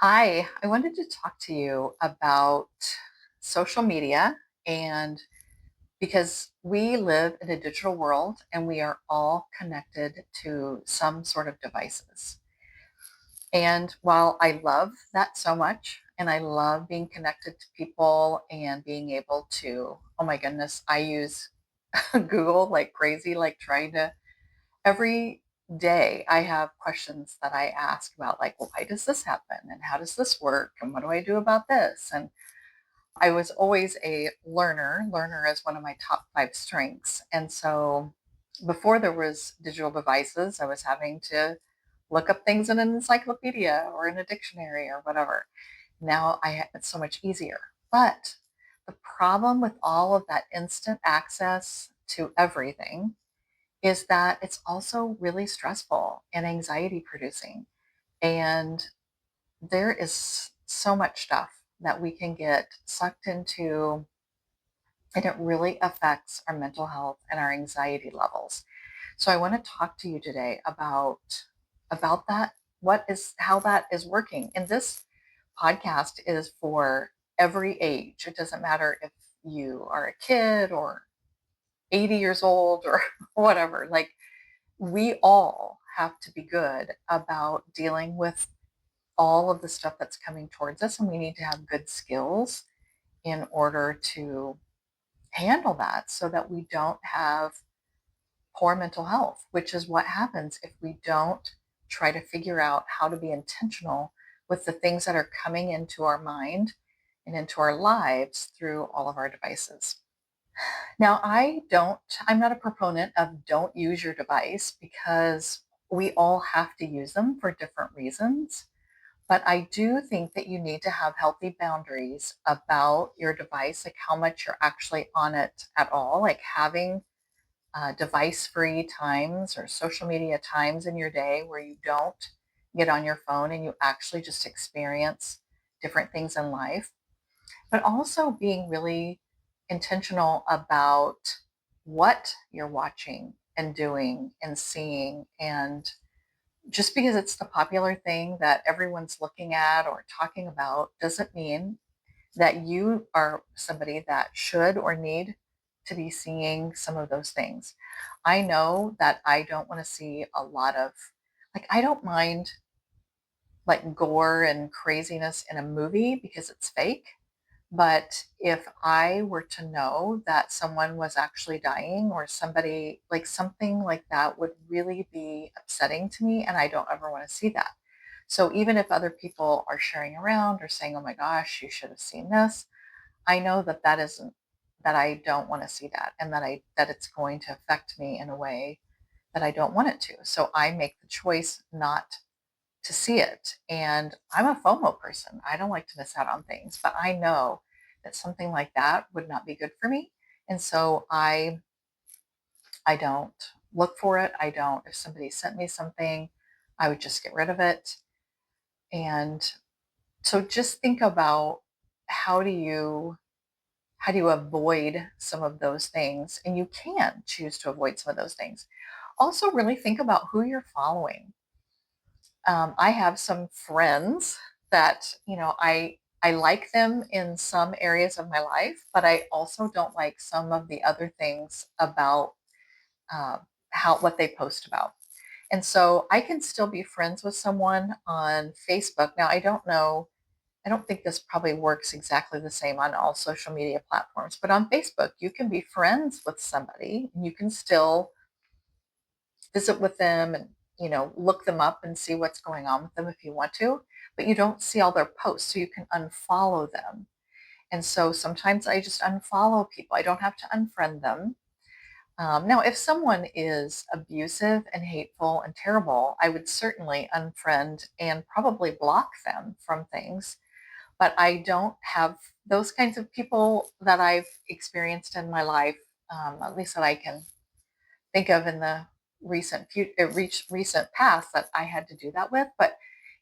Hi, I wanted to talk to you about social media and because we live in a digital world and we are all connected to some sort of devices. And while I love that so much and I love being connected to people and being able to, oh my goodness, I use Google like crazy, like trying to every day I have questions that I ask about, like, well, why does this happen? And how does this work? And what do I do about this? And I was always a learner. Learner is one of my top five strengths. And so before there was digital devices, I was having to look up things in an encyclopedia or in a dictionary or whatever. Now it's so much easier. But the problem with all of that instant access to everything is that it's also really stressful and anxiety producing. And there is so much stuff that we can get sucked into, and it really affects our mental health and our anxiety levels. So I want to talk to you today about that, what is how that is working. And this podcast is for every age. It doesn't matter if you are a kid or 80 years old or whatever. Like we all have to be good about dealing with all of the stuff that's coming towards us, and we need to have good skills in order to handle that so that we don't have poor mental health, which is what happens if we don't try to figure out how to be intentional with the things that are coming into our mind and into our lives through all of our devices. Now, I'm not a proponent of don't use your device because we all have to use them for different reasons. But I do think that you need to have healthy boundaries about your device, like how much you're actually on it at all, like having device free times or social media times in your day where you don't get on your phone and you actually just experience different things in life, but also being really intentional about what you're watching and doing and seeing. And just because it's the popular thing that everyone's looking at or talking about doesn't mean that you are somebody that should or need to be seeing some of those things. I know that I don't want to see a lot of, like, I don't mind like gore and craziness in a movie because it's fake. But if I were to know that someone was actually dying or somebody, like something like that would really be upsetting to me, and I don't ever want to see that. So even if other people are sharing around or saying, oh my gosh, you should have seen this, I know that that isn't, that I don't want to see that and that it's going to affect me in a way that I don't want it to. So I make the choice not to see it. And I'm a FOMO person. I don't like to miss out on things, but I know that something like that would not be good for me. And so I don't look for it. I don't, if somebody sent me something, I would just get rid of it. And so just think about how do you how do you avoid some of those things? And you can choose to avoid some of those things. Also, really think about who you're following. I have some friends that, I like them in some areas of my life, but I also don't like some of the other things about uh, how what they post about. And so I can still be friends with someone on Facebook. Now, I don't think this probably works exactly the same on all social media platforms, but on Facebook, you can be friends with somebody and you can still visit with them and, look them up and see what's going on with them if you want to, but you don't see all their posts, so you can unfollow them. And so sometimes I just unfollow people. I don't have to unfriend them. Now, if someone is abusive and hateful and terrible, I would certainly unfriend and probably block them from things, but I don't have those kinds of people that I've experienced in my life, at least that I can think of in the recent past that I had to do that with. But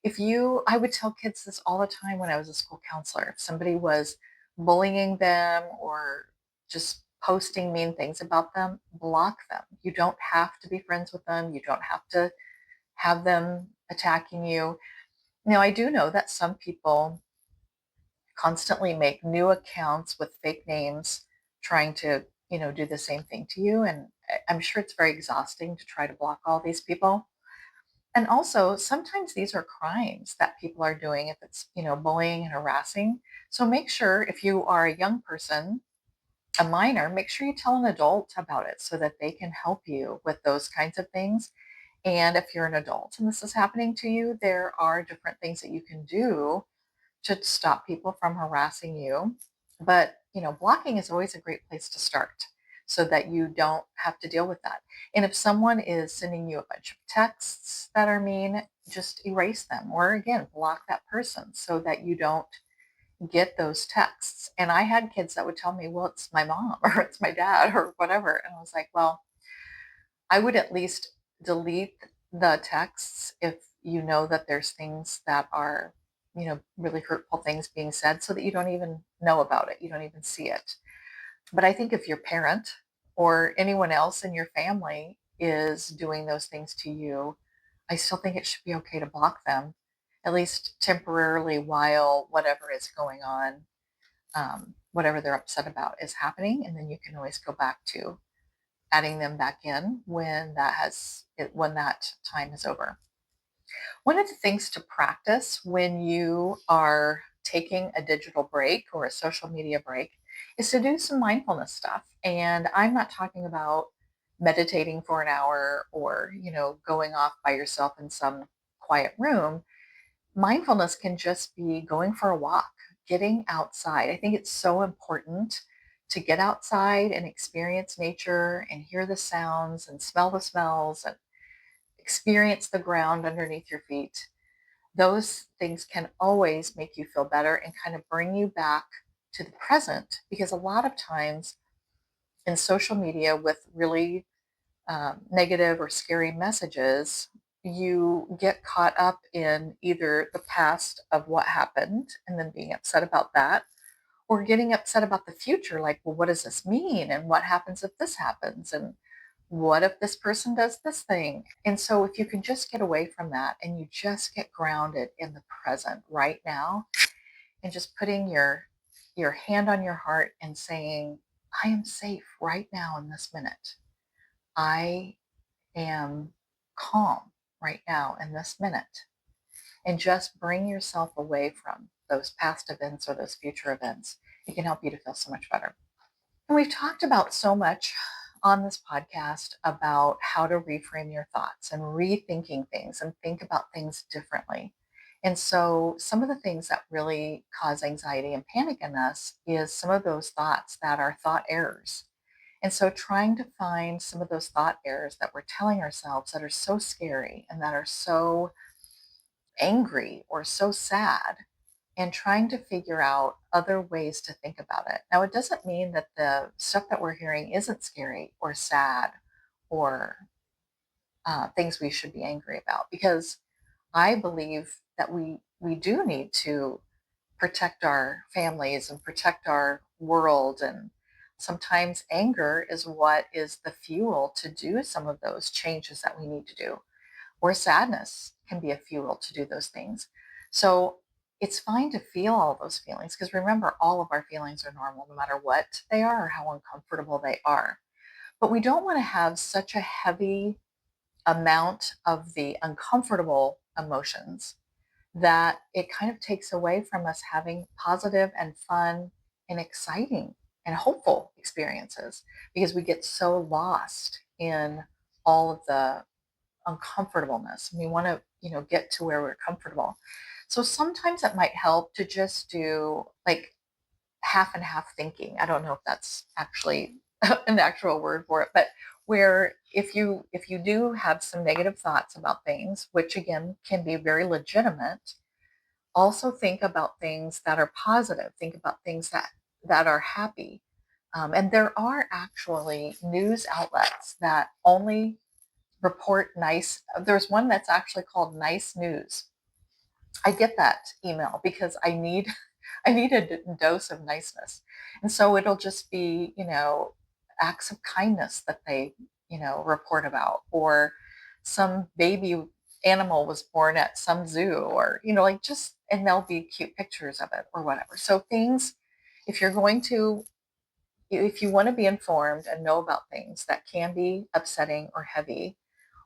I would tell kids this all the time when I was a school counselor. If somebody was bullying them or just posting mean things about them, block them. You don't have to be friends with them. You don't have to have them attacking you. Now, I do know that some people constantly make new accounts with fake names trying to, do the same thing to you. And I'm sure it's very exhausting to try to block all these people. And also, sometimes these are crimes that people are doing if it's, bullying and harassing. So make sure if you are a young person, a minor, make sure you tell an adult about it so that they can help you with those kinds of things. And if you're an adult and this is happening to you, there are different things that you can do to stop people from harassing you. But, blocking is always a great place to start so that you don't have to deal with that. And if someone is sending you a bunch of texts that are mean, just erase them or again, block that person so that you don't get those texts. And I had kids that would tell me, well, it's my mom or it's my dad or whatever. And I was like, well, I would at least delete the texts if you know that there's things that are, really hurtful things being said so that you don't even know about it. You don't even see it. But I think if your parent or anyone else in your family is doing those things to you, I still think it should be okay to block them, at least temporarily while whatever is going on, whatever they're upset about is happening. And then you can always go back to adding them back in when that time is over. One of the things to practice when you are taking a digital break or a social media break is to do some mindfulness stuff. And I'm not talking about meditating for an hour or, going off by yourself in some quiet room. Mindfulness can just be going for a walk, getting outside. I think it's so important to get outside and experience nature and hear the sounds and smell the smells and experience the ground underneath your feet. Those things can always make you feel better and kind of bring you back to the present because a lot of times in social media with really negative or scary messages, you get caught up in either the past of what happened and then being upset about that, or getting upset about the future, like, well, what does this mean? And what happens if this happens? And what if this person does this thing? And so, if you can just get away from that and you just get grounded in the present right now and just putting your hand on your heart and saying, I am safe right now in this minute. I am calm right now in this minute, and just bring yourself away from those past events or those future events. It can help you to feel so much better. And we've talked about so much on this podcast about how to reframe your thoughts and rethinking things and think about things differently. And so, some of the things that really cause anxiety and panic in us is some of those thoughts that are thought errors. And so trying to find some of those thought errors that we're telling ourselves that are so scary and that are so angry or so sad, and trying to figure out other ways to think about it. Now, it doesn't mean that the stuff that we're hearing isn't scary or sad or things we should be angry about, because I believe that we do need to protect our families and protect our world. And sometimes anger is what is the fuel to do some of those changes that we need to do, or sadness can be a fuel to do those things. So it's fine to feel all those feelings because remember, all of our feelings are normal no matter what they are or how uncomfortable they are. But we don't want to have such a heavy amount of the uncomfortable emotions that it kind of takes away from us having positive and fun and exciting and hopeful experiences because we get so lost in all of the uncomfortableness. We want to, get to where we're comfortable. So sometimes it might help to just do like half and half thinking. I don't know if that's actually an actual word for it, but where if you do have some negative thoughts about things, which again can be very legitimate, also think about things that are positive. Think about things that are happy. And there are actually news outlets that only report nice. There's one that's actually called Nice News. I get that email because I need I need a dose of niceness. And so it'll just be, acts of kindness that they, report about, or some baby animal was born at some zoo, or, like, just, and there'll be cute pictures of it or whatever. So things, if you're going to, if you want to be informed and know about things that can be upsetting or heavy,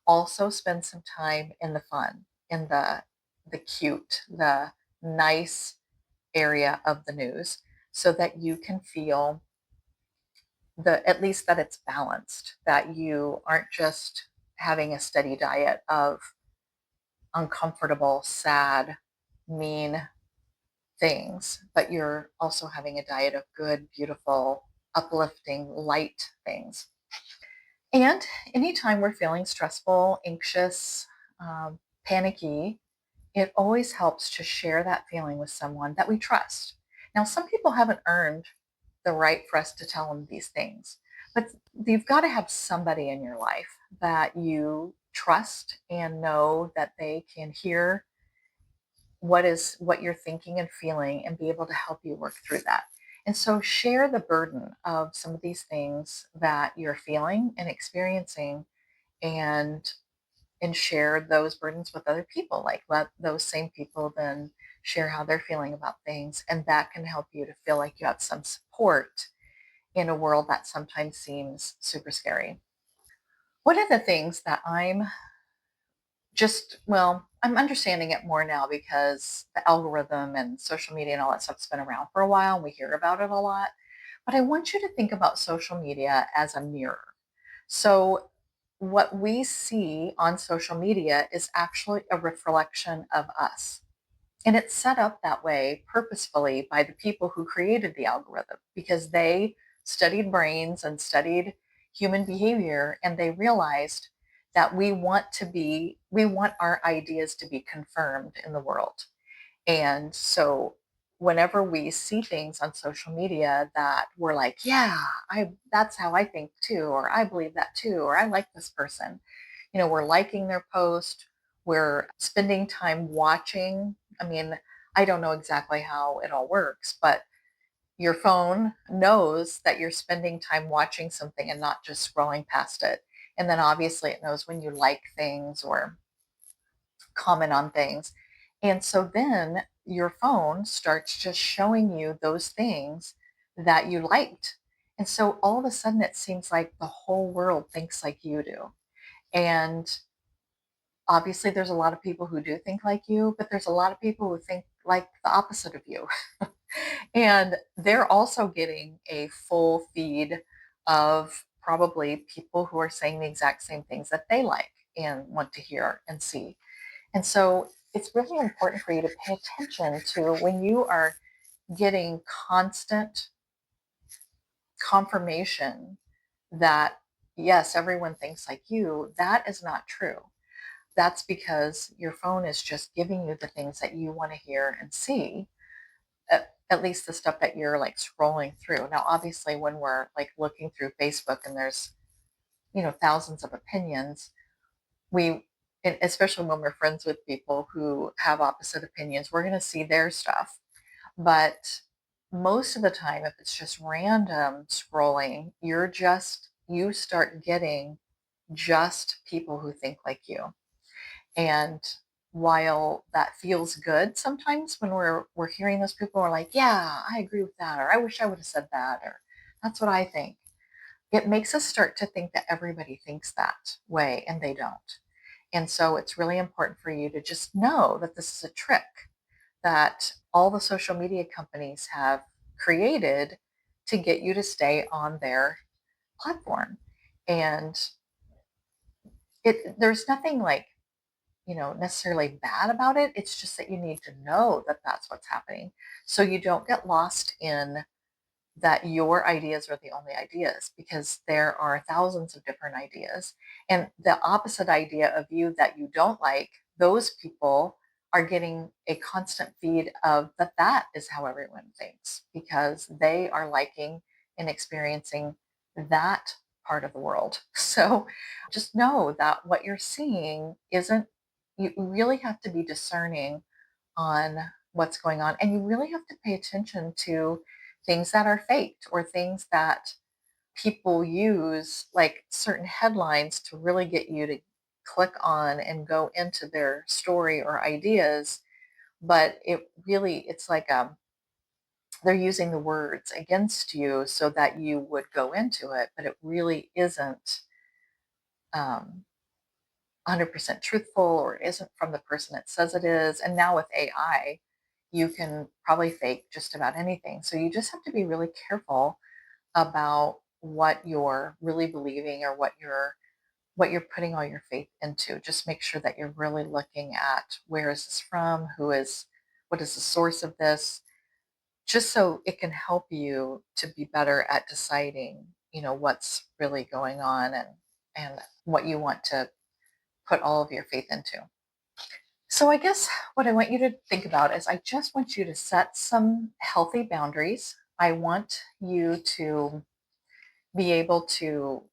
also spend some time in the fun, in the cute, the nice area of the news, so that you can feel at least that it's balanced, that you aren't just having a steady diet of uncomfortable, sad, mean things, but you're also having a diet of good, beautiful, uplifting, light things. And anytime we're feeling stressful, anxious, panicky, it always helps to share that feeling with someone that we trust. Now, some people haven't earned the right for us to tell them these things, but you've got to have somebody in your life that you trust and know that they can hear what you're thinking and feeling and be able to help you work through that. And so share the burden of some of these things that you're feeling and experiencing, and share those burdens with other people. Like, let those same people then share how they're feeling about things, and that can help you to feel like you have some support in a world that sometimes seems super scary. One of the things that I'm understanding it more now because the algorithm and social media and all that stuff's been around for a while and we hear about it a lot. But I want you to think about social media as a mirror. So, what we see on social media is actually a reflection of us. And it's set up that way purposefully by the people who created the algorithm, because they studied brains and studied human behavior, and they realized that we want our ideas to be confirmed in the world. And so whenever we see things on social media that we're like, yeah, I that's how I think too, or I believe that too, or I like this person, we're liking their post, we're spending time watching. I mean, I don't know exactly how it all works, but your phone knows that you're spending time watching something and not just scrolling past it. And then obviously it knows when you like things or comment on things. And so then your phone starts just showing you those things that you liked. And so all of a sudden it seems like the whole world thinks like you do. And obviously there's a lot of people who do think like you, but there's a lot of people who think like the opposite of you. And they're also getting a full feed of probably people who are saying the exact same things that they like and want to hear and see. And so it's really important for you to pay attention to when you are getting constant confirmation that, yes, everyone thinks like you. That is not true. That's because your phone is just giving you the things that you want to hear and see, at least the stuff that you're like scrolling through. Now, obviously, when we're like looking through Facebook and there's, thousands of opinions, we, and especially when we're friends with people who have opposite opinions, we're going to see their stuff. But most of the time, if it's just random scrolling, you start getting just people who think like you. And while that feels good sometimes when we're hearing those people are like, yeah, I agree with that, or I wish I would have said that, or that's what I think. It makes us start to think that everybody thinks that way and they don't. And so it's really important for you to just know that this is a trick that all the social media companies have created to get you to stay on their platform. And there's nothing like, necessarily bad about it. It's just that you need to know that that's what's happening, so you don't get lost in that your ideas are the only ideas, because there are thousands of different ideas. And the opposite idea of you that you don't like, those people are getting a constant feed of that is how everyone thinks, because they are liking and experiencing that part of the world. So just know that what you're seeing isn't, you really have to be discerning on what's going on. And you really have to pay attention to things that are faked, or things that people use, like certain headlines, to really get you to click on and go into their story or ideas, but it's like they're using the words against you so that you would go into it, but it really isn't um, 100% truthful or isn't from the person it says it is. And now with AI, you can probably fake just about anything. So you just have to be really careful about what you're really believing or what you're putting all your faith into. Just make sure that you're really looking at where is this from, what is the source of this, just so it can help you to be better at deciding, what's really going on and what you want to put all of your faith into. So I guess what I want you to think about is I just want you to set some healthy boundaries. I want you to be able to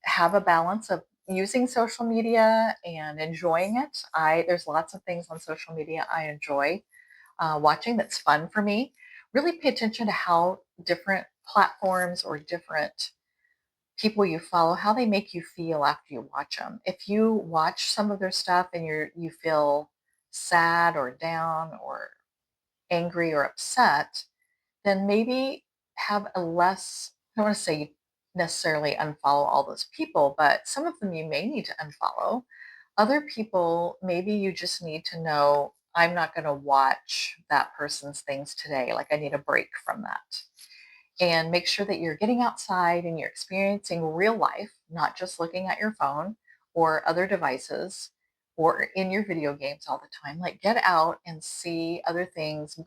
have a balance of using social media and enjoying it. There's lots of things on social media I enjoy watching that's fun for me. Really pay attention to how different platforms or different people you follow, how they make you feel after you watch them. If you watch some of their stuff and you feel sad or down or angry or upset, then maybe have a less, I don't want to say necessarily unfollow all those people, but some of them you may need to unfollow. Other people, maybe you just need to know, I'm not going to watch that person's things today. Like I need a break from that. And make sure that you're getting outside and you're experiencing real life, not just looking at your phone or other devices or in your video games all the time. Like get out and see other things,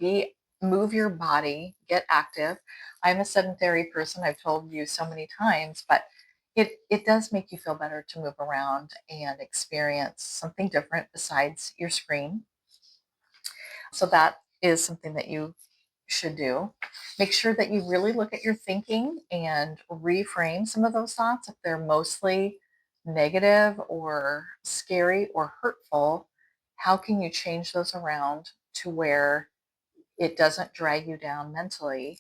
move your body, get active. I'm a sedentary person, I've told you so many times, but it does make you feel better to move around and experience something different besides your screen. So that is something that you should do. Make sure that you really look at your thinking and reframe some of those thoughts. If they're mostly negative or scary or hurtful, how can you change those around to where it doesn't drag you down mentally?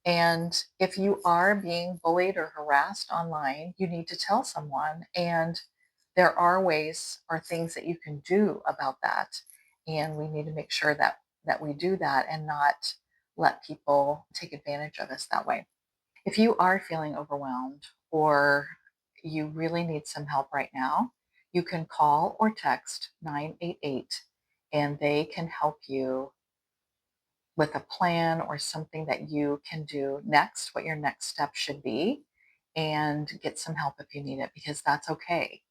And if you are being bullied or harassed online, you need to tell someone. And there are ways or things that you can do about that. And we need to make sure that we do that and not let people take advantage of us that way. If you are feeling overwhelmed or you really need some help right now, you can call or text 988 and they can help you with a plan or something that you can do next, what your next step should be, and get some help if you need it, because that's okay.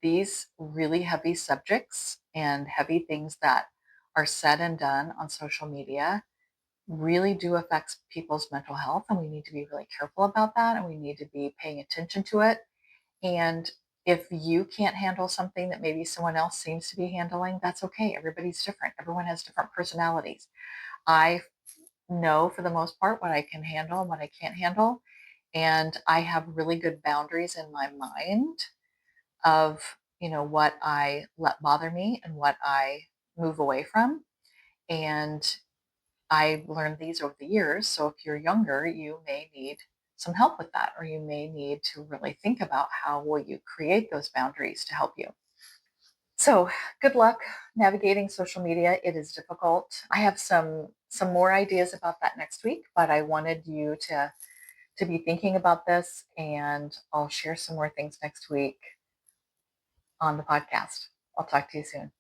These really heavy subjects and heavy things that are said and done on social media really do affect people's mental health, and we need to be really careful about that, and we need to be paying attention to it. And if you can't handle something that maybe someone else seems to be handling, that's okay. Everybody's different. Everyone has different personalities. I know for the most part what I can handle and what I can't handle. And I have really good boundaries in my mind of, what I let bother me and what I move away from. And I learned these over the years. So if you're younger, you may need some help with that, or you may need to really think about how will you create those boundaries to help you. So good luck navigating social media. It is difficult. I have some more ideas about that next week, but I wanted you to be thinking about this, and I'll share some more things next week on the podcast. I'll talk to you soon.